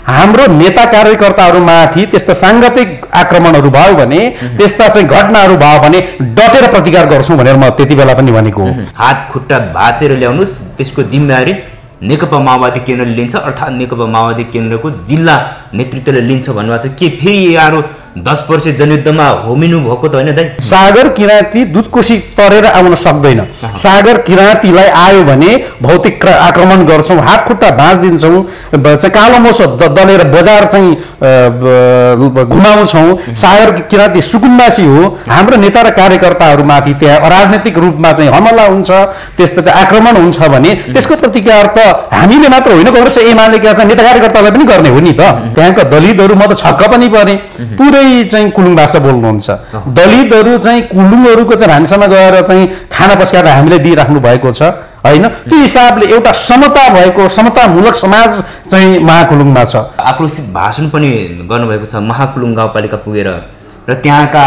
हाम्रो नेता कार्यकर्ताहरूमाथि त्यस्तो साङ्गतिक आक्रमणहरू भयो भने त्यस्ता चाहिँ घटनाहरू भयो भने डटेर प्रतिकार गर्छौँ भनेर म त्यति बेला पनि भनेको हो। हात खुट्टा भाँचेर ल्याउनुस्, त्यसको जिम्मेवारी नेकपा माओवादी केन्द्रले लिन्छ, अर्थात् नेकपा माओवादी केन्द्रको जिल्ला नेतृत्वले लिन्छ भन्नुभएको छ। के फेरि यहाँहरू 10 वर्ष जनयुद्धमा होमिनु भएको त होइन दाइ? सागर किराँती दुधकोशी तरेर आउन सक्दैन। सागर किराँतीलाई आयो भने भौतिक आक्रमण गर्छौँ, हात खुट्टा भाँचिदिन्छौँ, कालो मोसो दलेर बजार चाहिँ घुमाउँछौँ। सागर किराँती सुकुम्बासी हो। हाम्रो नेता र कार्यकर्ताहरूमाथि त्यहाँ अराजनैतिक रूपमा चाहिँ हमला हुन्छ, त्यस्तो चाहिँ आक्रमण हुन्छ भने त्यसको प्रतिकार त हामीले मात्र होइन, कांग्रेस एमालेका चाहिँ नेता कार्यकर्तालाई पनि गर्ने हो नि त। त्यहाँका दलितहरू म त छक्क पनि परे, पुरै चाहिँ कुलुङ भाषा बोल्नुहुन्छ। दलितहरू चाहिँ कुलुङहरूको चाहिँ भान्सामा गएर चाहिँ खाना पस्काएर हामीले दिइराख्नु भएको छ हैन। त्यो हिसाबले एउटा समता भएको समतामूलक समाज चाहिँ महाकुलुङमा छ। आक्रोशित भाषण पनि गर्नुभएको छ महाकुलुङ गाउँपालिका पुगेर र त्यहाँका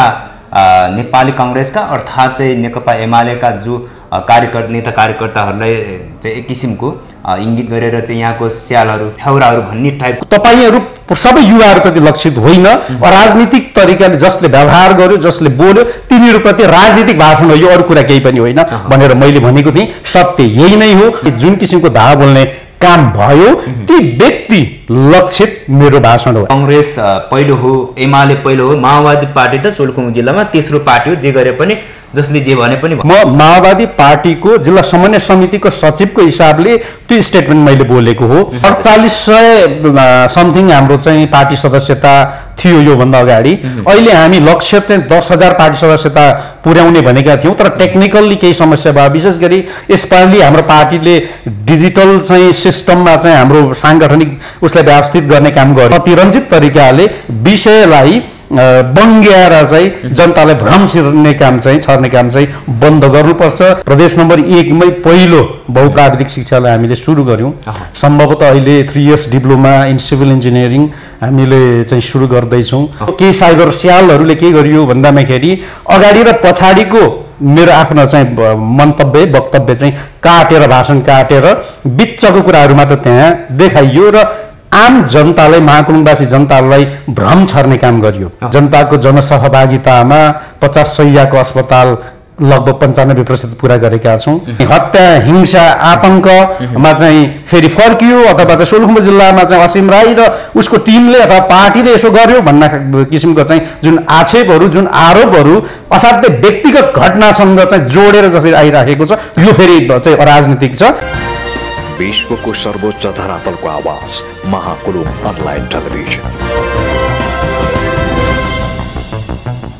नेपाली कांग्रेसका अर्थात् चाहिँ नेकपा एमालेका जो नेता कार्यकर्ताहरूलाई चाहिँ एक किसिमको इङ्गित गरेर चाहिँ यहाँको स्यालहरू फ्याउराहरू भन्ने टाइप। तपाईहरू सबै युवाहरूप्रति लक्षित होइन, राजनीतिक तरिकाले जसले व्यवहार गर्यो, जसले बोल्यो तिनीहरूप्रति राजनीतिक भाषण हो, यो अरू कुरा केही पनि होइन भनेर मैले भनेको थिएँ। सत्य यही नै हो। जुन किसिमको धावा बोल्ने काम भयो ती व्यक्ति लक्षित मेरो भाषण हो। कांग्रेस पहिलो हो, एमाले पहिलो हो, माओवादी पार्टी त सोलुखुम्बु जिल्लामा तेस्रो पार्टी हो। जे गरे पनि जसले जे भने पनि म माओवादी पार्टीको जिल्ला समन्वय समितिको सचिवको हिसाबले त्यो स्टेटमेन्ट मैले बोलेको हो। 4800 समथिङ हाम्रो चाहिँ पार्टी सदस्यता थियो योभन्दा अगाडि। अहिले हामी लक्ष्य चाहिँ 10,000 पार्टी सदस्यता पुर्याउने भनेका थियौँ, तर टेक्निकल्ली केही समस्या भयो। विशेष गरी यसपालि हाम्रो पार्टीले डिजिटल चाहिँ सिस्टममा चाहिँ हाम्रो साङ्गठनिक उसलाई व्यवस्थित गर्ने काम गर्यो। अतिरञ्जित तरिकाले विषयलाई बङ्ग्याएर चाहिँ जनतालाई भ्रम छर्ने काम चाहिँ बन्द गर्नुपर्छ। प्रदेश नम्बर 1 मै पहिलो बहुप्राविधिक शिक्षालाई हामीले सुरु गर्यौँ। सम्भवतः अहिले 3 years diploma in civil engineering हामीले चाहिँ सुरु गर्दैछौँ। केही साइबर स्यालहरूले के गरियो भन्दाखेरि अगाडि र पछाडिको मेरो आफ्नो चाहिँ वक्तव्य चाहिँ काटेर भाषण काटेर बिचको कुराहरू मात्र त्यहाँ देखाइयो र आम जनतालाई महाकुलुङवासी जनतालाई भ्रम छर्ने काम गरियो। जनताको जनसहभागितामा 50 शैय्याको अस्पताल लगभग 95% पुरा गरेका छौँ। हत्या हिंसा आतंकमा चाहिँ फेरि फर्कियो अथवा चाहिँ सोलुखुम्बु जिल्लामा चाहिँ असीम राई र उसको टिमले अथवा पार्टीले यसो गर्यो भन्ने किसिमको चाहिँ जुन आक्षेपहरू जुन आरोपहरू असाध्यै व्यक्तिगत घटनासँग चाहिँ जोडेर जसरी आइराखेको छ यो फेरि चाहिँ अराजनीतिक छ। विश्वको सर्वोच्च धरातलको आवाज महाकुलुङ अनलाइन टेलिभिजन।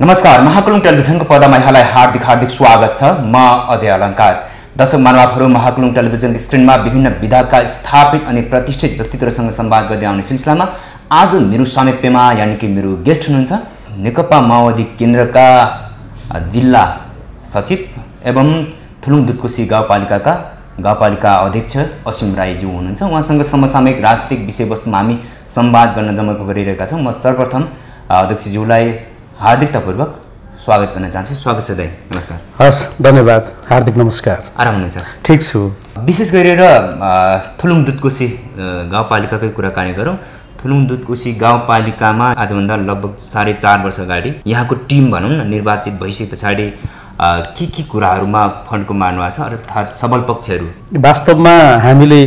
नमस्कार, महाकुलुङ टेलिभिजनको पर्दामा यहाँलाई हार्दिक स्वागत छ। म अजय अलङ्कार। दर्शक महानुभावहरू, महाकुलुङ टेलिभिजनको स्क्रिनमा विभिन्न विधाका स्थापित अनि प्रतिष्ठित व्यक्तित्वसँग संवाद गर्दै आउने सिलसिलामा आज मेरो सामिप्यमा यानि कि मेरो गेस्ट हुनुहुन्छ नेकपा माओवादी केन्द्रका जिल्ला सचिव एवं थुलुङ दुधकोशी गाउँपालिका अध्यक्ष असीम राईज्यू हुनुहुन्छ। उहाँसँग समसामयिक राजनीतिक विषयवस्तुमा हामी संवाद गर्न जमर्को गरिरहेका छौँ। म सर्वप्रथम अध्यक्षज्यूलाई हार्दिकतापूर्वक स्वागत गर्न चाहन्छु। स्वागत छ दाइ, नमस्कार। हस्, धन्यवाद, हार्दिक नमस्कार। आराम हुनुहुन्छ? ठिक छु। विशेष गरेर थुलुङ दुधकोशी गाउँपालिकाकै कुराकानी गरौँ। थुलुङ दुधकोशी गाउँपालिकामा आजभन्दा लगभग 4.5 वर्ष अगाडि यहाँको टिम भनौँ न निर्वाचित भइसके पछाडि के कुराहरूमा फन्डको मार्नु भएको छ अर्थात् सबल पक्षहरू? वास्तवमा हामीले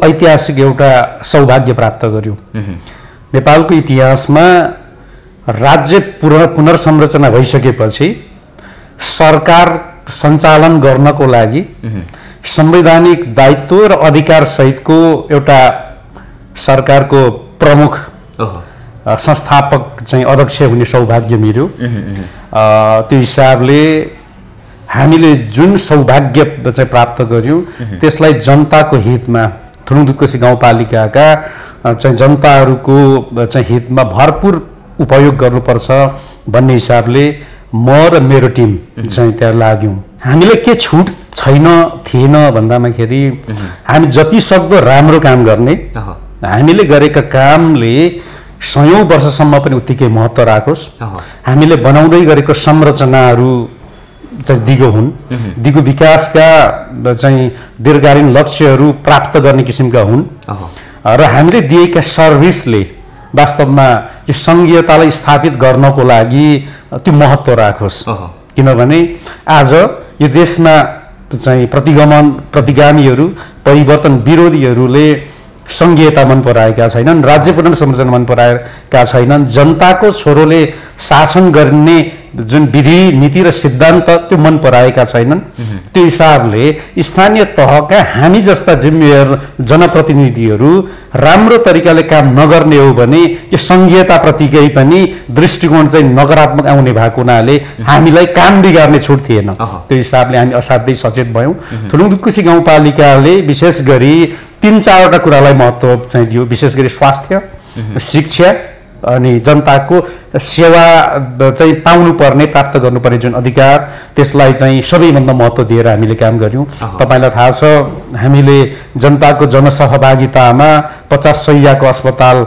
ऐतिहासिक एउटा सौभाग्य प्राप्त गर्यौँ। नेपालको इतिहासमा राज्य पुनर्संरचना भइसकेपछि सरकार सञ्चालन गर्नको लागि संवैधानिक दायित्व र अधिकार सहितको एउटा सरकारको प्रमुख संस्थापक चाहिँ अध्यक्ष हुने सौभाग्य मिल्यो। त्यो हिसाबले हामीले जुन सौभाग्य चाहिँ प्राप्त गर्यौँ त्यसलाई जनताको हितमा थुलुङ दुधकोशी गाउँपालिकाका चाहिँ जनताहरूको चाहिँ हितमा भरपूर उपयोग गर्नुपर्छ भन्ने हिसाबले म र मेरो टिम चाहिँ त्यहाँ लाग्यौँ। हामीले के छुट थिएन भन्दाखेरि हामी जति सक्दो राम्रो काम गर्ने, हामीले गरेका कामले 100औं वर्षसम्म पनि उत्तिकै महत्त्व राखोस्, हामीले बनाउँदै गरेको संरचनाहरू चाहिँ दिगो हुन्, दिगो विकासका चाहिँ दीर्घकालीन लक्ष्यहरू प्राप्त गर्ने किसिमका हुन् र हामीले दिएका सर्भिसले वास्तवमा यो सङ्घीयतालाई स्थापित गर्नको लागि त्यो महत्त्व राखोस्। किनभने आज यो देशमा चाहिँ प्रतिगामीहरू परिवर्तन विरोधीहरूले सङ्घीयता मन पराएका छैनन्, राज्य पुनः संरचना मन पराएका छैनन्, जनताको छोरोले शासन गर्ने जुन विधि नीति र सिद्धान्त त्यो मन पराएका छैनन्। त्यो हिसाबले स्थानीय तहका हामी जस्ता जिम्मेवार जनप्रतिनिधिहरू राम्रो तरिकाले काम नगर्ने हो भने यो सङ्घीयताप्रतिकै पनि दृष्टिकोण चाहिँ नकारात्मक आउने भएको हुनाले हामीलाई काम बिगार्ने छुट थिएन। त्यो हिसाबले हामी असाध्यै सचेत भयौँ। थुलुङदुधकोशी गाउँपालिकाले विशेष गरी 3-4वटा कुरालाई महत्त्व चाहिँ दियो, विशेष गरी स्वास्थ्य, शिक्षा अनि जनताको सेवा चाहिँ पाउनुपर्ने प्राप्त गर्नुपर्ने जुन अधिकार त्यसलाई चाहिँ सबैभन्दा महत्त्व दिएर हामीले काम गर्यौँ। तपाईँलाई थाहा छ हामीले जनताको जनसहभागितामा 50 शय्याको अस्पताल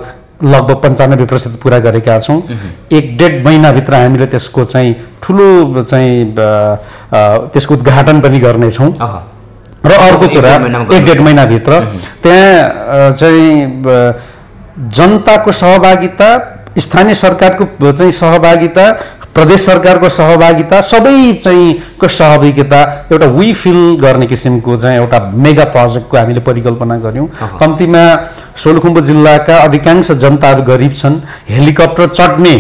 लगभग 95% पुरा गरेका छौँ। 1-1.5 महिनाभित्र हामीले त्यसको चाहिँ ठुलो चाहिँ त्यसको उद्घाटन पनि गर्नेछौँ। र अर्को कुरा 1-1.5 महिनाभित्र त्यहाँ चाहिँ जनताको सहभागिता, स्थानीय सरकारको चाहिँ सहभागिता, प्रदेश सरकारको सहभागिता, सबै चाहिँ को सहभागिता एउटा वी फिल गर्ने किसिमको चाहिँ एउटा मेगा प्रोजेक्टको हामीले परिकल्पना गर्यौँ। कम्तीमा सोलुखुम्बु जिल्लाका अधिकांश जनताहरू गरिब छन्, हेलिकप्टर चढ्ने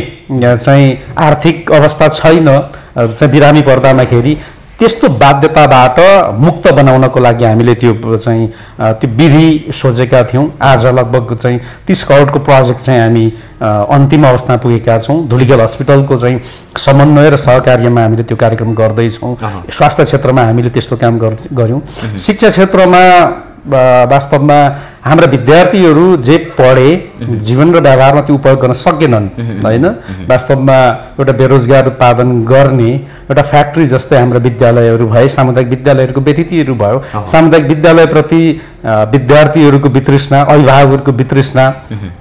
चाहिँ आर्थिक अवस्था छैन, चाहिँ बिरामी पर्दामाखेरि त्यस्तो बाध्यताबाट मुक्त बनाउनको लागि हामीले त्यो चाहिँ त्यो विधि सोचेका थियौँ। आज लगभग चाहिँ 30 करोडको प्रोजेक्ट चाहिँ हामी अन्तिम अवस्थामा पुगेका छौँ। धुलिखेल हस्पिटलको चाहिँ समन्वय र सहकार्यमा हामीले त्यो कार्यक्रम गर्दैछौँ। स्वास्थ्य क्षेत्रमा हामीले त्यस्तो काम गर्यौँ। शिक्षा क्षेत्रमा वास्तवमा हाम्रा विद्यार्थीहरू जे पढे जीवन र व्यवहारमा त्यो उपयोग गर्न सकेनन् हैन। वास्तवमा एउटा बेरोजगार उत्पादन गर्ने एउटा फ्याक्ट्री जस्तै हाम्रा विद्यालयहरू भए, सामुदायिक विद्यालयहरूको व्यतिथिहरू भयो। सामुदायिक विद्यालयप्रति विद्यार्थीहरूको वितृष्णा, अभिभावकहरूको वितृष्णा,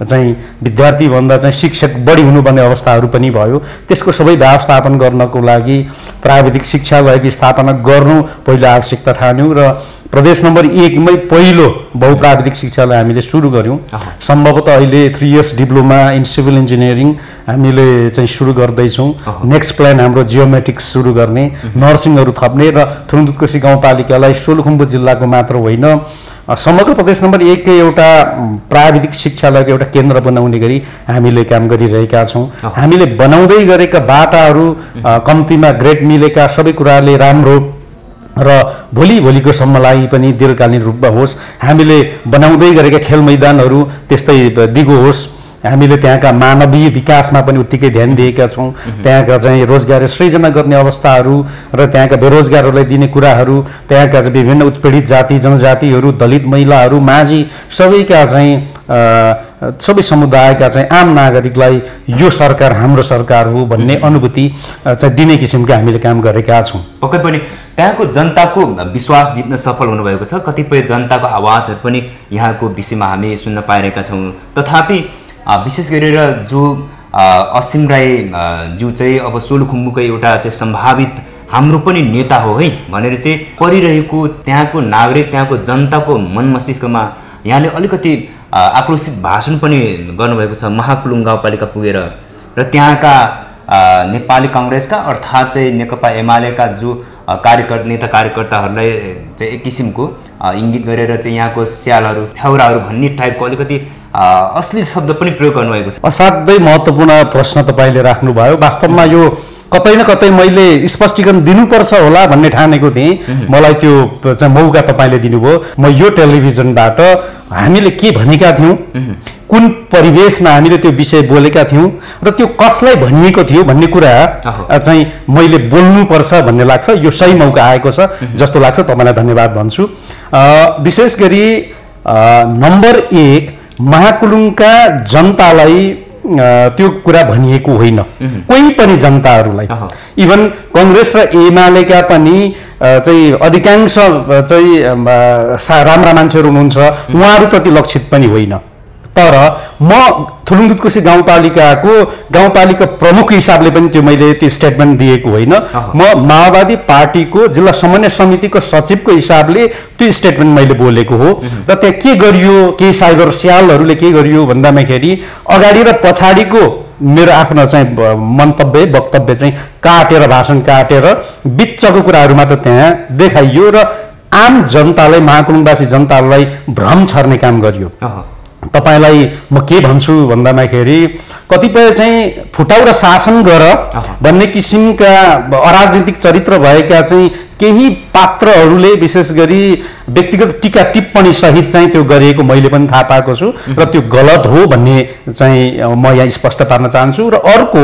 चाहिँ विद्यार्थीभन्दा चाहिँ शिक्षक बढी हुनुपर्ने अवस्थाहरू पनि भयो। त्यसको सबै व्यवस्थापन गर्नको लागि प्राविधिक शिक्षालयको स्थापना गर्नु पहिलो आवश्यकता ठान्यौँ र प्रदेश नम्बर 1 मै पहिलो बहुप्राविधिक शिक्षालय हामीले सुरु गर्यौँ। सम्भवतः अहिले 3 years diploma in civil engineering हामीले चाहिँ सुरु गर्दैछौँ। नेक्स्ट प्लान हाम्रो जियोमेट्रिक्स सुरु गर्ने, नर्सिङहरू थप्ने र थुलुङदुधकोशी गाउँपालिकालाई सोलुखुम्बु जिल्लाको मात्र होइन समग्र प्रदेश नम्बर 1 कै एउटा प्राविधिक शिक्षालयको एउटा केन्द्र बनाउने गरी हामीले काम गरिरहेका छौँ। हामीले बनाउँदै गरेका बाटाहरू कम्तीमा ग्रेड मिलेका सबै कुराले राम्रो र भोलिको सम्मलाई पनि दीर्घकालीन रूपमा होस्। हामीले बनाउँदै गरेका खेल मैदानहरू त्यस्तै दिगो होस्। हामीले त्यहाँका मानवीय विकासमा पनि उत्तिकै ध्यान दिएका छौँ। त्यहाँका चाहिँ रोजगार सृजना गर्ने अवस्थाहरू र त्यहाँका बेरोजगारहरूलाई दिने कुराहरू, त्यहाँका चाहिँ विभिन्न उत्पीडित जाति जनजातिहरू, दलित महिलाहरू, माझी सबैका चाहिँ सबै समुदायका चाहिँ आम नागरिकलाई यो सरकार हाम्रो सरकार हो भन्ने अनुभूति चाहिँ दिने किसिमको हामीले काम गरेका छौँ। पक्कै पनि त्यहाँको जनताको विश्वास जित्न सफल हुनुभएको छ। कतिपय जनताको आवाजहरू पनि यहाँको विषयमा हामी सुन्न पाइरहेका छौँ। तथापि विशेष गरेर जो असीम राई ज्यू चाहिँ अब सोलुखुम्बुकै एउटा चाहिँ सम्भावित हाम्रो पनि नेता हो है भनेर चाहिँ परिरहेको त्यहाँको नागरिक, त्यहाँको जनताको मन मस्तिष्कमा यहाँले अलिकति आक्रोशित भाषण पनि गर्नुभएको छ महाकुलुङ गाउँपालिका पुगेर र त्यहाँका नेपाली काङ्ग्रेसका अर्थात् चाहिँ नेकपा एमालेका जो नेता कार्यकर्ताहरूलाई चाहिँ एक किसिमको इङ्गित गरेर चाहिँ यहाँको स्यालहरू फ्याउराहरू भन्ने टाइपको अलिकति अश्लील शब्द पनि प्रयोग गर्नुभएको छ। असाध्यै महत्त्वपूर्ण प्रश्न तपाईँले राख्नुभयो। वास्तवमा यो कतै न कतै मैले स्पष्टीकरण दिनुपर्छ होला भन्ने ठानेको थिएँ। मलाई त्यो चाहिँ मौका तपाईँले दिनुभयो। म यो टेलिभिजनबाट हामीले के भनेका थियौँ, कुन परिवेशमा हामीले त्यो विषय बोलेका थियौँ र त्यो कसलाई भनिएको थियो भन्ने कुरा चाहिँ मैले बोल्नुपर्छ भन्ने लाग्छ। यो सही मौका आएको छ जस्तो लाग्छ। तपाईँलाई धन्यवाद भन्छु। विशेष गरी नम्बर 1 महाकुलुङका जनतालाई त्यो कुरा भनिएको होइन, कोही पनि जनताहरूलाई। इभन कङ्ग्रेस र एमालेका पनि चाहिँ अधिकांश चाहिँ राम्रा मान्छेहरू हुनुहुन्छ, उहाँहरूप्रति लक्षित पनि होइन। तर म थुलुङ दुधकोशी गाउँपालिका प्रमुख हिसाबले पनि त्यो मैले त्यो स्टेटमेन्ट दिएको होइन। म माओवादी पार्टीको जिल्ला समन्वय समितिको सचिवको हिसाबले त्यो स्टेटमेन्ट मैले बोलेको हो। र त्यहाँ के गरियो, केही साइबर स्यालहरूले के गरियो भन्दामाखेरि अगाडि र पछाडिको मेरो आफ्नो चाहिँ वक्तव्य चाहिँ काटेर, भाषण काटेर बिचको कुराहरू मात्र त्यहाँ देखाइयो र आम जनतालाई, महाकुलुङवासी जनतालाई भ्रम छर्ने काम गरियो। तपाईलाई म के भन्छु भन्दामाखेरि कतिपय चाहिँ फुटाउ र शासन गर भन्ने किसिमका अराजनीतिक चरित्र भएका चाहिँ केही पात्रहरूले विशेष गरी व्यक्तिगत टीका टिप्पणी सहित चाहिँ त्यो गरिएको मैले पनि थाहा पाएको छु र त्यो गलत हो भन्ने चाहिँ म यहाँ स्पष्ट पार्न चाहन्छु। र अर्को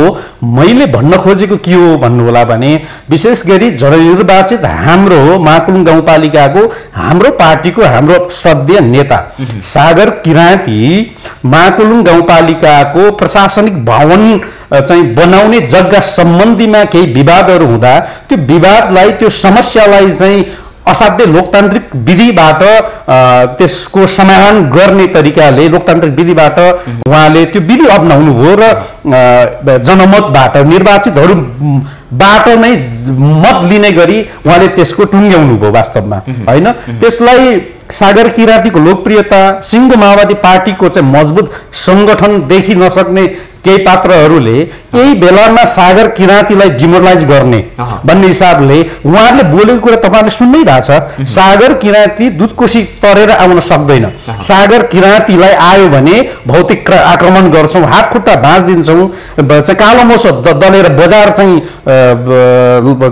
मैले भन्न खोजेको के हो भन्नु होला भने विशेष गरी जननिर्वाचित हाम्रो महाकुलुङ गाउँपालिकाको हाम्रो पार्टीको हाम्रो श्रद्धेय नेता सागर किराँती महाकुलुङ गाउँपालिकाको प्रशासनिक भवन चाहिँ बनाउने जग्गा सम्बन्धीमा केही विवादहरू हुँदा त्यो विवादलाई, त्यो समस्यालाई चाहिँ असाध्यै लोकतान्त्रिक विधिबाट त्यसको समाधान गर्ने तरिकाले लोकतान्त्रिक विधिबाट उहाँले त्यो विधि अपनाउनु भयो र जनमतबाट निर्वाचितहरूबाट नै मत लिने गरी उहाँले त्यसको टुङ्ग्याउनु भयो वास्तवमा होइन। त्यसलाई सागर किराँतीको लोकप्रियता, सिङ्गो माओवादी पार्टीको चाहिँ मजबुत सङ्गठन देखि नसक्ने केही पात्रहरूले यही बेलामा सागर किराँतीलाई डिमोरलाइज गर्ने भन्ने हिसाबले उहाँहरूले बोलेको कुरा तपाईँहरूले सुन्नै भएको छ। सागर किराँती दुधकोशी तरेर आउन सक्दैन। सागर किराँतीलाई आयो भने भौतिक आक्रमण गर्छौँ, हात खुट्टा भाँचिदिन्छौँ, कालो मोसो दलेर बजार चाहिँ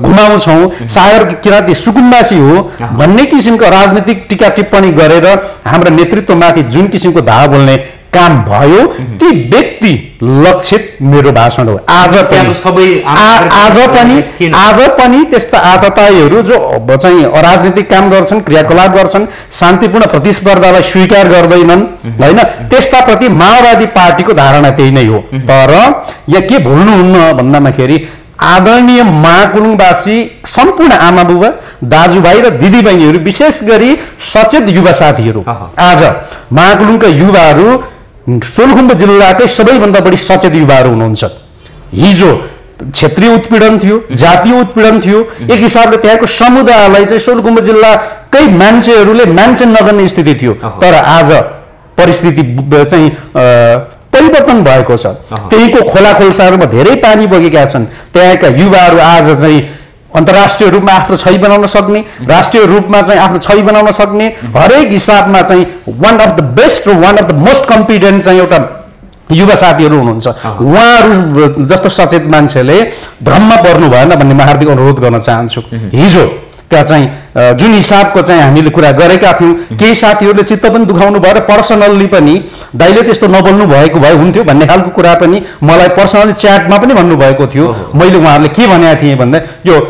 घुमाउँछौँ, सागर किराँती सुकुम्बासी हो भन्ने किसिमको राजनीतिक टीका टिप्पणी गरेर हाम्रो नेतृत्वमाथि जुन किसिमको धावा बोल्ने काम भयो ती व्यक्ति लक्षित मेरो भाषण हो। आज पनि त्यस्ता आतताईहरू जो चाहिँ अराजनीतिक काम गर्छन्, क्रियाकलाप गर्छन्, शान्तिपूर्ण प्रतिस्पर्धालाई स्वीकार गर्दैनन् होइन, त्यस्ता प्रति माओवादी पार्टीको धारणा त्यही नै हो। तर यहाँ के भुल्नुहुन्न भन्दामाखेरि आदरणीय महाकुलुङवासी सम्पूर्ण आमा बुबा, दाजुभाइ र दिदीबहिनीहरू, विशेष गरी सचेत युवा साथीहरू, आज महाकुलुङका युवाहरू सोलुखुम्बु जिल्लाकै सबैभन्दा बढी सचेत युवाहरू हुनुहुन्छ। हिजो क्षेत्रीय उत्पीडन थियो, जातीय उत्पीडन थियो, एक हिसाबले त्यहाँको समुदायलाई चाहिँ सोलुखुम्बु जिल्लाकै मान्छेहरूले मान्छे नगर्ने स्थिति थियो। तर आज परिस्थिति चाहिँ परिवर्तन भएको छ। त्यहीको खोला खोल्साहरूमा धेरै पानी बगेका छन्। त्यहाँका युवाहरू आज चाहिँ अन्तर्राष्ट्रिय रूपमा आफ्नो छवि बनाउन सक्ने, राष्ट्रिय रूपमा चाहिँ आफ्नो छवि बनाउन सक्ने, हरेक हिसाबमा चाहिँ वान अफ द बेस्ट र one of the most competent चाहिँ एउटा युवा साथीहरू हुनुहुन्छ। उहाँहरू जस्तो सचेत मान्छेले भ्रममा पर्नु भएन भन्ने म हार्दिक अनुरोध गर्न चाहन्छु। हिजो त्यहाँ चाहिँ जुन हिसाबको चाहिँ हामीले कुरा गरेका थियौँ, केही साथीहरूले चित्त पनि दुखाउनु भयो र पर्सनल्ली पनि दाइले त्यस्तो नबोल्नु भएको भए हुन्थ्यो भन्ने खालको कुरा पनि मलाई पर्सनली च्याटमा पनि भन्नुभएको थियो। मैले उहाँहरूले के भनेको थिएँ भन्दा यो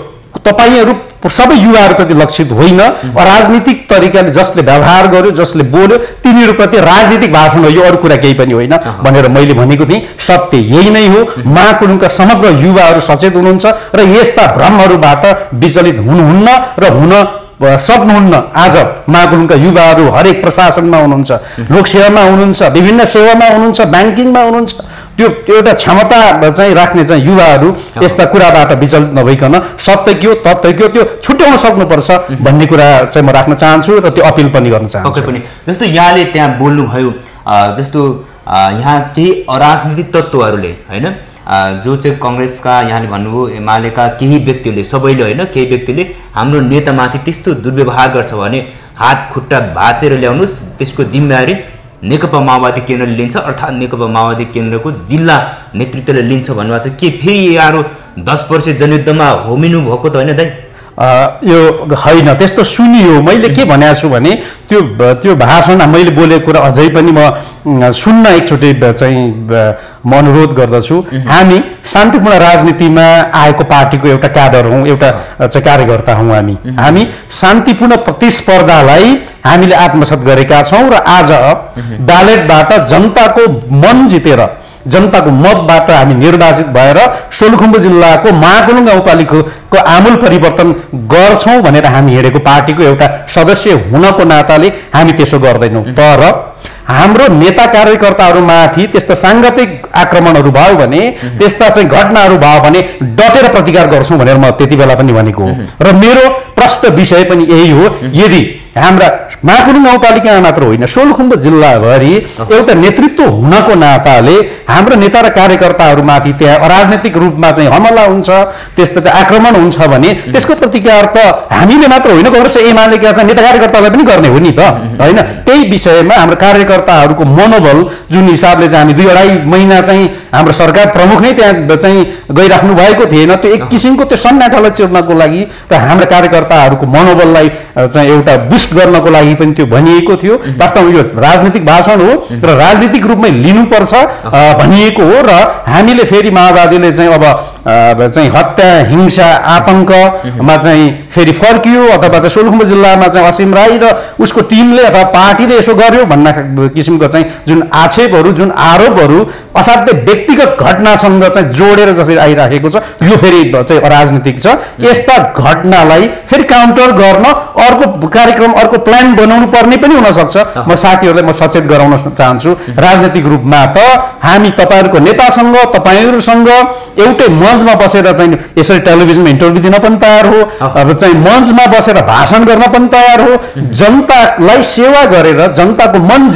तपाईहरू सबै युवाहरूप्रति लक्षित होइन, राजनीतिक तरिकाले जसले व्यवहार गर्यो, जसले बोल्यो तिनीहरूप्रति राजनीतिक भाषण हो, यो अरू कुरा केही पनि होइन भनेर मैले भनेको थिएँ। सत्य यही नै हो। महाकुलुङका समग्र युवाहरू सचेत हुनुहुन्छ र यस्ता भ्रमहरूबाट विचलित हुनुहुन्न र हुन सक्नुहुन्न। आज महाकुलुङका युवाहरू हरेक प्रशासनमा हुनुहुन्छ, लोकसेवामा हुनुहुन्छ, विभिन्न सेवामा हुनुहुन्छ, ब्याङ्किङमा हुनुहुन्छ। त्यो एउटा क्षमता चाहिँ राख्ने चाहिँ युवाहरू यस्ता कुराबाट विचलित नभइकन सत्य के हो तथ्य के हो त्यो छुट्याउन सक्नुपर्छ भन्ने कुरा चाहिँ म राख्न चाहन्छु र त्यो अपिल पनि गर्न चाहन्छु। पक्कै पनि जस्तो यहाँले त्यहाँ बोल्नुभयो, जस्तो यहाँ केही अराजनीतिक तत्त्वहरूले होइन, जो चाहिँ काङ्ग्रेसका यहाँले भन्नुभयो एमालेका केही व्यक्तिहरूले, सबैले होइन, केही व्यक्तिले हाम्रो नेतामाथि त्यस्तो दुर्व्यवहार गर्छ भने हात खुट्टा भाँचेर ल्याउनुहोस्, त्यसको जिम्मेवारी नेकपा माओवादी केन्द्रले लिन्छ, अर्थात् नेकपा माओवादी केन्द्रको जिल्ला नेतृत्वले लिन्छ भन्नुभएको छ। के फेरि यहाँहरू 10 वर्ष जनयुद्धमा होमिनु भएको त होइन दाइ? यो होइन, त्यस्तो सुनियो। मैले के भनेको छु भने त्यो भाषण मैले बोलेको कुरा अझै पनि म सुन्न एकचोटि चाहिँ म अनुरोध गर्दछु। हामी शान्तिपूर्ण राजनीतिमा आएको पार्टीको एउटा क्याडर हौँ, एउटा चाहिँ कार्यकर्ता हौँ। हामी शान्तिपूर्ण प्रतिस्पर्धालाई हामीले आत्मसात गरेका छौँ र आज ब्यालेटबाट जनताको मन जितेर, जनताको मतबाट हामी निर्वाचित भएर सोलुखुम्बु जिल्लाको महाकुलुङ गाउँपालिकाको आमूल परिवर्तन गर्छौँ भनेर हामी हिँडेको पार्टीको एउटा सदस्य हुनको नाताले हामी त्यसो गर्दैनौँ। तर हाम्रो नेता कार्यकर्ताहरूमाथि त्यस्तो साङ्गतिक आक्रमणहरू भयो भने त्यस्ता चाहिँ घटनाहरू भयो भने डटेर प्रतिकार गर्छौँ भनेर म त्यति बेला पनि भनेको हो। र मेरो प्रश्न विषय पनि यही हो, यदि हाम्रा महाकुलुङ गाउँपालिकामा मात्र होइन सोलुखुम्बु जिल्लाभरि एउटा नेतृत्व हुनको नाताले हाम्रो नेता र कार्यकर्ताहरूमाथि त्यहाँ अराजनैतिक रूपमा चाहिँ हमला हुन्छ, त्यस्तो चाहिँ आक्रमण हुन्छ भने त्यसको प्रतिकार त हामीले मात्र होइन, कांग्रेस एमालेका चाहिँ नेता कार्यकर्तालाई पनि गर्ने हो नि त, होइन? त्यही विषयमा हाम्रो कार्यकर्ताहरूको मनोबल जुन हिसाबले चाहिँ हामी 2-2.5 महिना चाहिँ हाम्रो सरकार प्रमुख नै त्यहाँ चाहिँ गइराख्नु भएको थिएन, त्यो एक किसिमको त्यो सन्नाटालाई चिर्नको लागि र हाम्रा कार्यकर्ताहरूको मनोबललाई चाहिँ एउटा बुस्ट गर्नको लागि पनि त्यो भनिएको थियो। वास्तवमा यो राजनीतिक भाषण हो र राजनीतिक रूपमै लिनुपर्छ भनिएको हो। र हामीले फेरि माओवादीले चाहिँ अब चाहिँ हत्या हिंसा आतंकमा चाहिँ फेरि फर्कियो अथवा चाहिँ सोलुखुम्बु जिल्लामा चाहिँ असीम राई र उसको टिमले अथवा पार्टीले यसो गर्यो भन्ने किसिमको चाहिँ जुन आक्षेपहरू जुन आरोपहरू असाध्यै व्यक्तिगत घटनासँग चाहिँ जोडेर जसरी आइराखेको छ यो फेरि चाहिँ अराजनीतिक छ। यस्ता घटनालाई फेरि काउन्टर गर्न अर्को कार्यक्रम अर्को प्लान बनाउनु पर्ने पनि हुन सक्छ। म साथीहरूलाई म सचेत गराउन चाहन्छु, राजनीतिक रूपमा त हामी तपाईहरुको नेतासँग तपाईहरुसँग एउटै मञ्चमा बसेर चाहिँ यसरी टेलिभिजनमा इन्टरभ्यु दिन पनि तयार हो, अब चाहिँ मञ्चमा बसेर भाषण गर्न पनि तयार हो, जनतालाई सेवा गरेर जनताको मन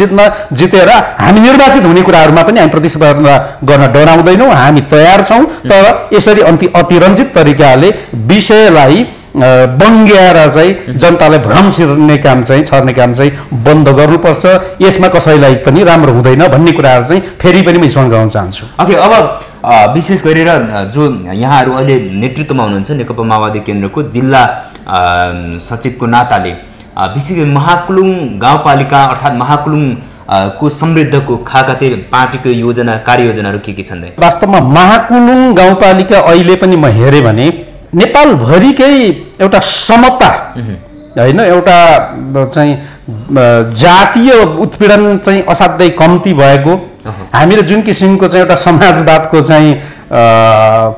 जितेर हामी निर्वाचित हुने कुराहरुमा पनि हामी प्रतिस्पर्धा गर्न डराउँदैनौँ, हामी तयार छौं। तर यसरी अतिरञ्जित तरिकाले विषयलाई बङ्ग्याएर चाहिँ जनतालाई भ्रम छर्ने काम चाहिँ बन्द गर्नुपर्छ। यसमा कसैलाई पनि राम्रो हुँदैन भन्ने कुराहरू चाहिँ फेरि पनि म स्मरण गराउन चाहन्छु। ओके, अब विशेष गरेर जो यहाँहरू अहिले नेतृत्वमा हुनुहुन्छ नेकपा माओवादी केन्द्रको जिल्ला सचिवको नाताले विशेष गरी महाकुलुङ गाउँपालिका अर्थात् महाकुलुङ को समृद्धको खाका चाहिँ पार्टीको योजना कार्ययोजनाहरू के छन्? वास्तवमा महाकुलुङ गाउँपालिका अहिले पनि म हेरेँ भने नेपालभरिकै एउटा समता होइन, एउटा चाहिँ जातीय उत्पीडन चाहिँ असाध्यै कम्ती भएको, हामीले जुन किसिमको चाहिँ एउटा समाजवादको चाहिँ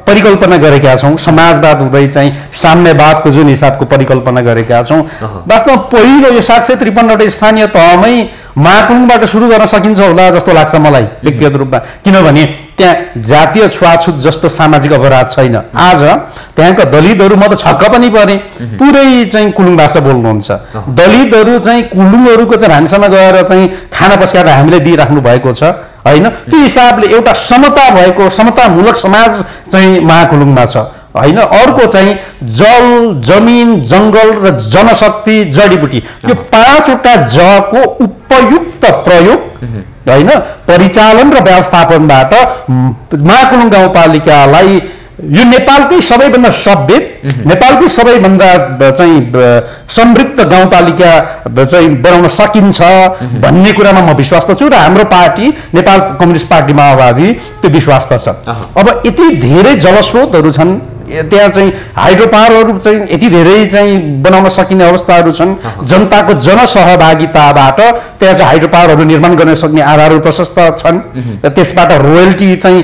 परिकल्पना गरेका छौँ, समाजवाद हुँदै चाहिँ साम्यवादको जुन हिसाबको परिकल्पना गरेका छौँ, वास्तवमा पहिलो यो 753 स्थानीय तहमै महाकुलुङबाट सुरु गर्न सकिन्छ होला जस्तो लाग्छ मलाई व्यक्तिगत रूपमा। किनभने त्यहाँ जातीय छुवाछुत जस्तो सामाजिक अपराध छैन। आज त्यहाँका दलितहरू म त छक्क पनि परे, पुरै चाहिँ कुलुङ भाषा बोल्नुहुन्छ, दलितहरू चाहिँ कुलुङहरूको चाहिँ भान्सामा गएर चाहिँ खाना पस्काएर हामीले दिइराख्नु भएको छ, होइन? त्यो हिसाबले एउटा समता भएको समतामूलक समाज चाहिँ महाकुलुङमा छ, होइन? अर्को चाहिँ जल जमिन जंगल र जनशक्ति जडीबुटी, यो 5वटा जको उपयुक्त प्रयोग होइन परिचालन र व्यवस्थापनबाट महाकुलुङ गाउँपालिकालाई यो नेपालकै सबैभन्दा सभ्य नेपालकै सबैभन्दा चाहिँ समृद्ध गाउँपालिका चाहिँ बनाउन सकिन्छ भन्ने कुरामा म विश्वास छु र हाम्रो पार्टी नेपाल कम्युनिस्ट पार्टी माओवादी त्यो विश्वास छ। अब यति धेरै जलस्रोतहरू छन् त्यहाँ चाहिँ हाइड्रो पावरहरू चाहिँ यति धेरै चाहिँ बनाउन सकिने अवस्थाहरू छन्, जनताको जनसहभागिताबाट त्यहाँ चाहिँ हाइड्रो पावरहरू निर्माण गर्न सक्ने आधारहरू प्रशस्त छन्, त्यसबाट रोयल्टी चाहिँ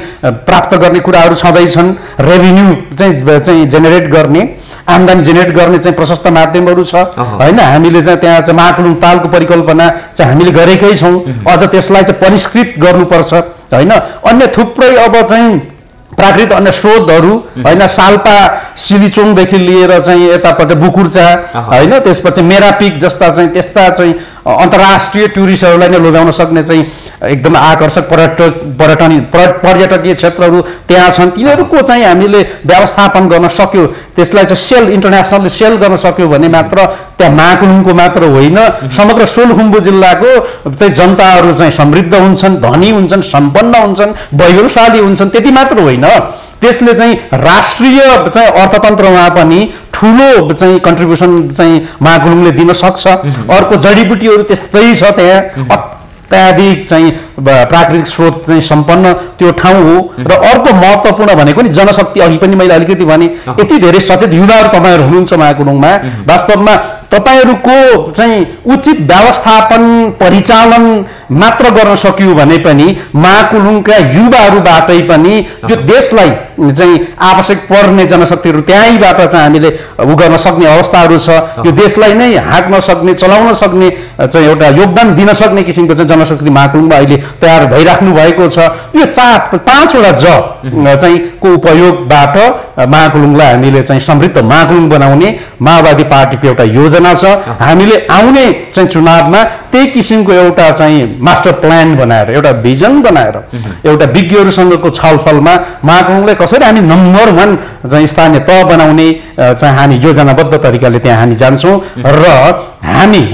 प्राप्त गर्ने कुराहरू छँदैछन्, रेभिन्यू चाहिँ जेनेरेट गर्ने आम्दानी जेनेरेट गर्ने चाहिँ प्रशस्त माध्यमहरू छ, होइन? हामीले चाहिँ त्यहाँ चाहिँ महाकुलुङ तालको परिकल्पना चाहिँ हामीले गरेकै छौँ, अझ त्यसलाई चाहिँ परिष्कृत गर्नुपर्छ, होइन? अन्य थुप्रै अब चाहिँ प्राकृतिक अन्य स्रोतहरू होइन, साल्पा सिलिचोङदेखि लिएर चाहिँ यतापट्टि बुकुर्चा होइन, त्यसपछि मेरापिक जस्ता चाहिँ त्यस्ता चाहिँ अन्तर्राष्ट्रिय टुरिस्टहरूलाई नै लैजान सक्ने चाहिँ एकदम आकर्षक पर्यटकीय क्षेत्रहरू त्यहाँ छन्, तिनीहरूको चाहिँ हामीले व्यवस्थापन गर्न सक्यो, त्यसलाई चाहिँ इन्टरनेसनलले सेल गर्न सक्यो भने मात्र त्यहाँ महाकुलुङको मात्र होइन समग्र सोलुखुम्बु जिल्लाको चाहिँ जनताहरू चाहिँ समृद्ध हुन्छन्, धनी हुन्छन्, सम्पन्न हुन्छन्, वैभवशाली हुन्छन्। त्यति मात्र होइन, त्यसले चाहिँ राष्ट्रिय चाहिँ अर्थतन्त्रमा पनि ठुलो चाहिँ कन्ट्रिब्युसन चाहिँ महाकुलुङले दिन सक्छ। अर्को जडीबुटीहरू त्यस्तै छ, त्यहाँ अत्याधिक चाहिँ प्राकृतिक स्रोत चाहिँ सम्पन्न त्यो ठाउँ हो। र अर्को महत्त्वपूर्ण भनेको नि जनशक्ति, अघि पनि मैले अलिकति भने यति धेरै सचेत युवाहरू तपाईहरु हुनुहुन्छ महाकुलुङमा, वास्तवमा तपाईहरूको चाहिँ उचित व्यवस्थापन परिचालन मात्र गर्न सकियो भने पनि महाकुलुङका युवाहरूबाटै पनि यो देशलाई चाहिँ आवश्यक पर्ने जनशक्तिहरू त्यहीँबाट चाहिँ हामीले उ गर्न सक्ने अवस्थाहरू छ। यो देशलाई नै हाँक्न सक्ने चलाउन सक्ने चाहिँ एउटा योगदान दिन सक्ने किसिमको चाहिँ जनशक्ति महाकुलुङमा अहिले तयार भइराख्नु भएको छ। यो 4-5 वटा चाहिँ को उपयोगबाट महाकुलुङलाई हामीले चाहिँ समृद्ध महाकुलुङ बनाउने माओवादी पार्टीको एउटा योजना छ। हामीले आउने चाहिँ चुनावमा त्यही किसिमको एउटा चाहिँ मास्टर प्लान बनाएर एउटा भिजन बनाएर एउटा विज्ञहरूसँगको छलफलमा महाकुलुङलाई कसरी हामी नम्बर 1 चाहिँ स्थानीय तह बनाउने चाहिँ हामी योजनाबद्ध तरिकाले त्यहाँ हामी जान्छौँ र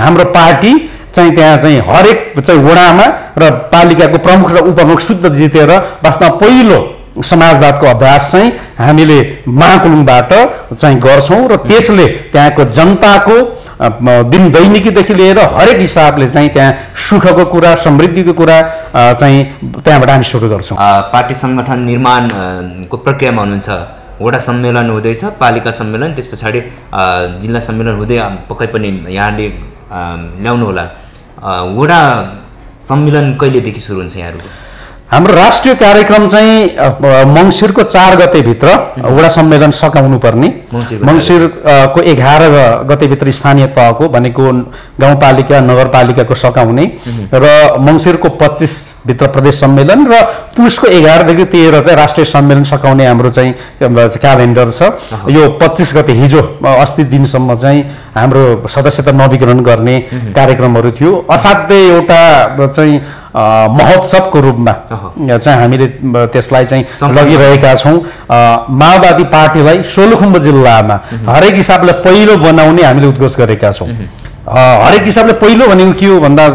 हाम्रो पार्टी चाहिँ त्यहाँ चाहिँ हरेक चाहिँ वडामा र पालिकाको प्रमुख र उपप्रमुख शुद्ध जितेर वास्तवमा पहिलो समाजवादको अभ्यास चाहिँ हामीले महाकुलुङबाट चाहिँ गर्छौँ र त्यसले त्यहाँको जनताको दिन दैनिकीदेखि लिएर हरेक हिसाबले चाहिँ त्यहाँ सुखको कुरा समृद्धिको कुरा चाहिँ त्यहाँबाट हामी सुरु गर्छौँ। पार्टी सङ्गठन निर्माणको प्रक्रियामा हुनुहुन्छ। वडा सम्मेलन हुँदैछ, पालिका सम्मेलन, त्यस पछाडि जिल्ला सम्मेलन हुँदै पक्कै पनि यहाँले ल्याउनु होला। वडा सम्मेलन कहिलेदेखि सुरु हुन्छ यहाँहरूको? हाम्रो राष्ट्रिय कार्यक्रम चाहिँ मङ्सिरको 4 गतेभित्र वडा सम्मेलन सकाउनु पर्ने। मङ्सिरको 11 गतेभित्र स्थानीय तहको भनेको गाउँपालिका नगरपालिकाको सकाउने र मङ्सिरको 25 भित्र प्रदेश सम्मेलन र पुसको 11 देखि 13 चाहिँ राष्ट्रिय सम्मेलन सकाउने हाम्रो चाहिँ क्यालेन्डर छ। यो 25 गते हिजो अस्ति दिनसम्म चाहिँ हाम्रो सदस्यता नवीकरण गर्ने कार्यक्रमहरू थियो। असाध्यै एउटा चाहिँ महोत्सवको रूपमा चाहिँ हामीले त्यसलाई चाहिँ लगिरहेका छौँ। माओवादी पार्टीलाई सोलुखुम्बु जिल्लामा हरेक हिसाबले पहिलो बनाउने हामीले उद्घोष गरेका छौँ। हरेक हिसाबले पहिलो भनेको के हो भन्दा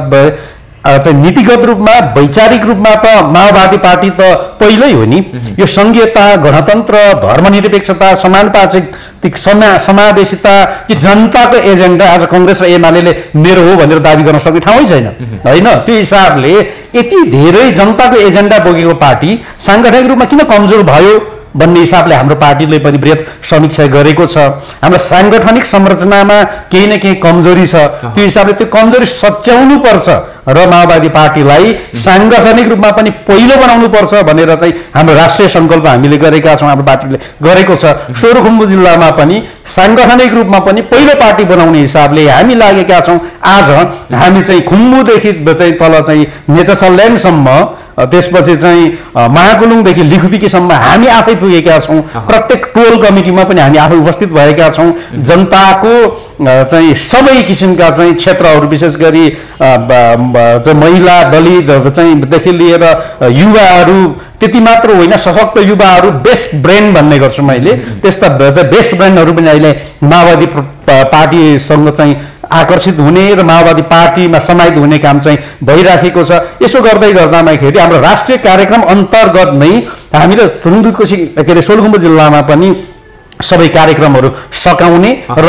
चाहिँ नीतिगत रूपमा वैचारिक रूपमा त माओवादी पार्टी त पहिल्यै हो नि। यो संघीयता, गणतन्त्र, धर्मनिरपेक्षता, समानुपातिक समावेशिता कि जनताको एजेन्डा आज कांग्रेस र एमाले मेरो हो भनेर दाबी गर्न सक्ने ठाउँै छैन हैन। त्यो हिसाबले यति धेरै जनताको एजेन्डा बोकेको पार्टी सांगठनिक रूपमा किन कमजोर भयो भन्ने हिसाबले हाम्रो पार्टीले पनि बृहत समीक्षा गरेको छ। हाम्रो सांगठनिक संरचनामा केही न केही कमजोरी छ। त्यो हिसाबले त्यो कमजोरी सच्याउनु पर्छ र माओवादी पार्टीलाई सांगठनिक रूपमा पनि पहिलो बनाउनु पर्छ भनेर चाहिँ हाम्रो राष्ट्रिय संकल्प हामीले गरेका छौँ। हाम्रो पार्टीले गरेको छ। सोलुखुम्बु जिल्लामा पनि सांगठनिक रूपमा पनि पहिलो पार्टी बनाउने हिसाबले हामी लागेका छौँ। आज हामी चाहिँ खुम्बुदेखि चाहिँ तल चाहिँ नेचरसल्यान्डसम्म, त्यसपछि चाहिँ महाकुलुङदेखि लिखुपिकीसम्म हामी आफै पुगेका छौँ। प्रत्येक टोल कमिटीमा पनि हामी आफै उपस्थित भएका छौँ। जनताको चाहिँ सबै किसिमका चाहिँ क्षेत्रहरू विशेष गरी चाहिँ महिला, दलित चाहिँ देखि लिएर युवाहरू, त्यति मात्र होइन सशक्त युवाहरू, बेस्ट ब्रेन भन्ने गर्छु मैले। त्यस्ता बेस्ट ब्रेनहरू पनि अहिले माओवादी पार्टीसँग चाहिँ आकर्षित हुने र माओवादी पार्टीमा समाहित हुने काम चाहिँ भइराखेको छ। यसो गर्दै गर्दामाखेरि हाम्रो राष्ट्रिय कार्यक्रम अन्तर्गत नै हामीले तुरुङदुधकोशी के अरे सोलुखुम्बु जिल्लामा पनि सबै कार्यक्रमहरू सकाउने र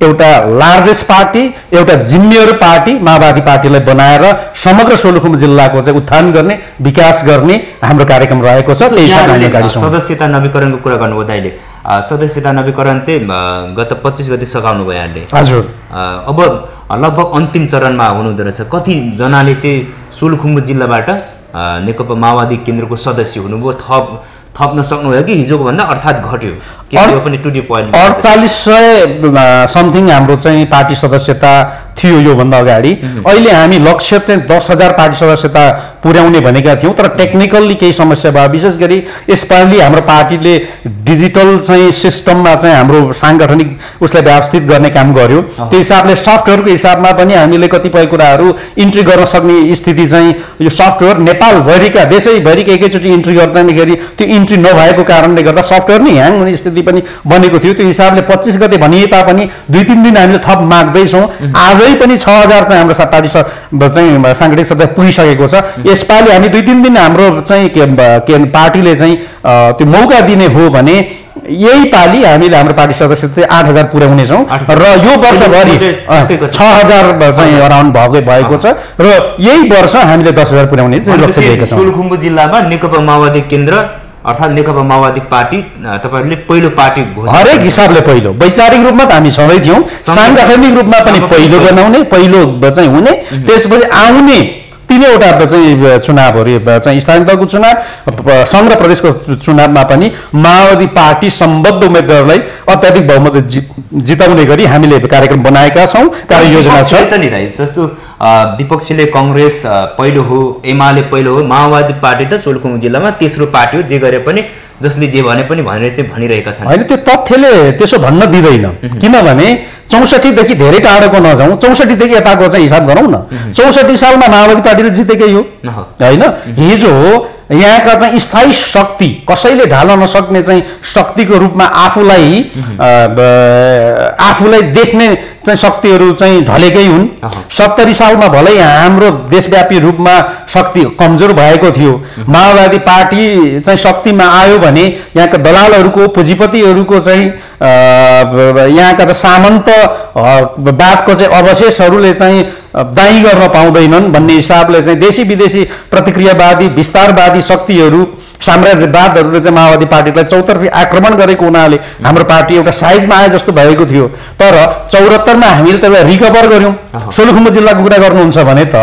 एउटा लार्जेस्ट पार्टी, एउटा जिम्मेवार पार्टी माओवादी पार्टीलाई बनाएर समग्र सोलुखुम्बु जिल्लाको चाहिँ उत्थान गर्ने, विकास गर्ने हाम्रो कार्यक्रम रहेको छ। त्यही सदस्यता नवीकरणको कुरा गर्नुभयो दाइले। सदस्यता नवीकरण चाहिँ गत 25 गते सघाउनु भयो यहाँले। हजुर। अब लगभग अन्तिम चरणमा हुनुहुँदो रहेछ। कति जनाले चाहिँ सोलुखुम्बु जिल्लाबाट नेकपा माओवादी केन्द्रको सदस्य हुनुभयो, थप्न सक्नुभयो कि हिजोको भन्दा अर्थात् घट्यो? 4800 समथिङ हाम्रो चाहिँ पार्टी सदस्यता थियो योभन्दा अगाडि। अहिले हामी लक्ष्य चाहिँ 10,000 पार्टी सदस्यता पुर्याउने भनेका थियौँ, तर टेक्निकल्ली केही समस्या भयो। विशेष गरी यसपालि हाम्रो पार्टीले डिजिटल चाहिँ सिस्टममा चाहिँ हाम्रो साङ्गठनिक उसलाई व्यवस्थित गर्ने काम गर्यो। त्यो हिसाबले सफ्टवेयरको हिसाबमा पनि हामीले कतिपय कुराहरू इन्ट्री गर्न सक्ने स्थिति चाहिँ यो सफ्टवेयर नेपालभरिका देशैभरिका एकैचोटि इन्ट्री गर्दाखेरि त्यो इन्ट्री नभएको कारणले गर्दा सफ्टवेयर नै ह्याङ हुने स्थिति पनि बनेको थियो। त्यो हिसाबले 25 गते भनिए तापनि 2-3 दिन हामीले थप माग्दैछौँ। आजै पनि 6000 चाहिँ हाम्रो पार्टी चाहिँ साङ्गठनिक सदस्य पुगिसकेको छ। यसपालि हामी 2-3 दिन हाम्रो चाहिँ पार्टीले चाहिँ त्यो मौका दिने हो भने यही पालि हामीले हाम्रो पार्टी सदस्य चाहिँ 8000 पुर्याउनेछौँ र यो वर्षभरि 6000 चाहिँ अराउन्ड भएको छ र यही वर्ष हामीले 10000 पुर्याउने चाहिँ लक्ष्य लिएका छौँ। सोलुखुम्बु जिल्लामा नेकपा माओवादी केन्द्र अर्थात् नेकपा माओवादी पार्टी तपाईहरुले पहिलो पार्टी घोषणा हरेक हिसाबले पहिलो वैचारिक रूपमा त हामी सबै थियौं सांगठनिक रूपमा पनि पहिलो बनाउने पहिलो चाहिँ हुने त्यसपछि आउने तीनवटा चाहिँ चुनावहरु चाहिँ स्थानीय तहको चुनाव संघ र प्रदेशको चुनावमा पनि माओवादी पार्टी सम्बद्ध उम्मेदवारलाई अत्याधिक बहुमत जिताउने गरी हामीले कार्यक्रम बनाएका छौं कार्ययोजना छ त नि दाइ जस्तो विपक्षीले कांग्रेस पहिलो हो एमाले पहिलो हो माओवादी पार्टी त सोलुखुम्बु जिल्लामा तेस्रो पार्टी हो जे गरे पनि जसले जे भने पनि भनेर चाहिँ भनिरहेका छन् हैन त्यो तथ्यले त्यसो भन्न दिदैन किनभने 64 देखि धेरै टाढोको नजाउँ 64 देखि यताको चाहिँ हिसाब गरौँ न 64 सालमा माओवादी पार्टीले जितेकै हो हैन हिजो यहाँका चाहिँ स्थायी शक्ति कसैले ढाल्न नसक्ने चाहिँ शक्तिको रूपमा आफूलाई देख्ने चाहिँ शक्तिहरू चाहिँ ढलेकै हुन् 70 सालमा भलै हाम्रो देशव्यापी रूपमा शक्ति कमजोर भएको थियो माओवादी पार्टी चाहिँ शक्तिमा आयो भने यहाँका दलालहरूको पुँजीपतिहरूको चाहिँ यहाँका चाहिँ सामन्त बादको चाहिँ अवशेषहरूले चाहिँ दाई गर्न पाउँदैनन् भन्ने हिसाबले चाहिँ देशी विदेशी प्रतिक्रियावादी विस्तारवादी शक्तिहरू साम्राज्यवादहरूले चाहिँ माओवादी पार्टीलाई चौतर्फी आक्रमण गरेको हुनाले हाम्रो पार्टी एउटा साइजमा आए जस्तो भएको थियो तर 74 मा हामीले त्यसलाई रिकभर गर्यौं सोलुखुम्बु जिल्लाको कुरा गर्नुहुन्छ भने त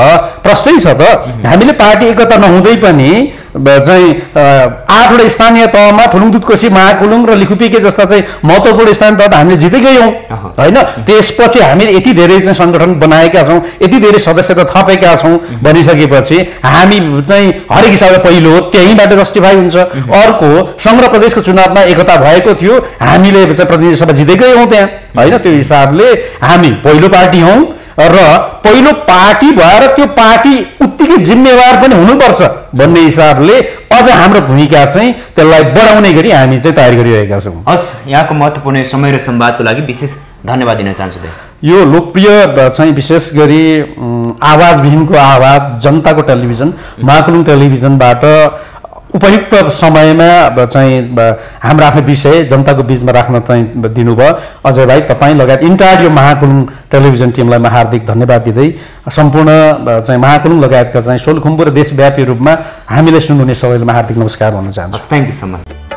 प्रश्नै छ त हामीले पार्टी एकता नहुँदै पनि चाहिँ 8 वटा स्थानीय तहमा थुलुङदुधकोशी महाकुलुङ र लिखुपिके जस्ता चाहिँ महत्त्वपूर्ण स्थानीय तह हामीले जितेकै हौं हैन त्यसपछि हामीले यति धेरै चाहिँ संगठन बनाएका छौं यति धेरै सदस्यता थपेका छौं भनिसकेपछि हामी चाहिँ हरेक हिसाबले पहिलो त्यहीबाट जस्टिफाई हुन्छ अर्को संघ र प्रदेशको चुनावमा एकता भएको थियो हामीले चाहिँ प्रतिनिधि सभा जितेकै हौं त्यहाँ हैन त्यो हिसाबले हामी पहिलो पार्टी हौं र पहिलो पार्टी भएर त्यो पार्टी उत्तिकै जिम्मेवार पनि हुनुपर्छ भन्ने हिसाबले अझ हाम्रो भूमिका चाहिँ त्यसलाई बढाउने गरी हामी चाहिँ तयारी गरिरहेका छौं हस् यहाँको महत्त्वपूर्ण समय र संवादको लागि विशेष धन्यवाद दिन चाहन्छु यो लोकप्रिय चाहिँ विशेष गरी आवाजविहीनको आवाज जनताको टेलिभिजन महाकुलुङ टेलिभिजनबाट उपयुक्त समयमा चाहिँ हाम्रो आफ्नो विषय जनताको बीचमा राख्न चाहिँ दिनुभयो अजय भाइ तपाईँ लगायत इन्टायर यो महाकुलुङ टेलिभिजन टिमलाई म हार्दिक धन्यवाद दिँदै सम्पूर्ण चाहिँ महाकुलुङ लगायतका चाहिँ सोलुखुम्बु र देशव्यापी रूपमा हामीले सुन्नुहुने सबैलाई हार्दिक नमस्कार भन्न चाहन्छु थ्यांक यू सो मच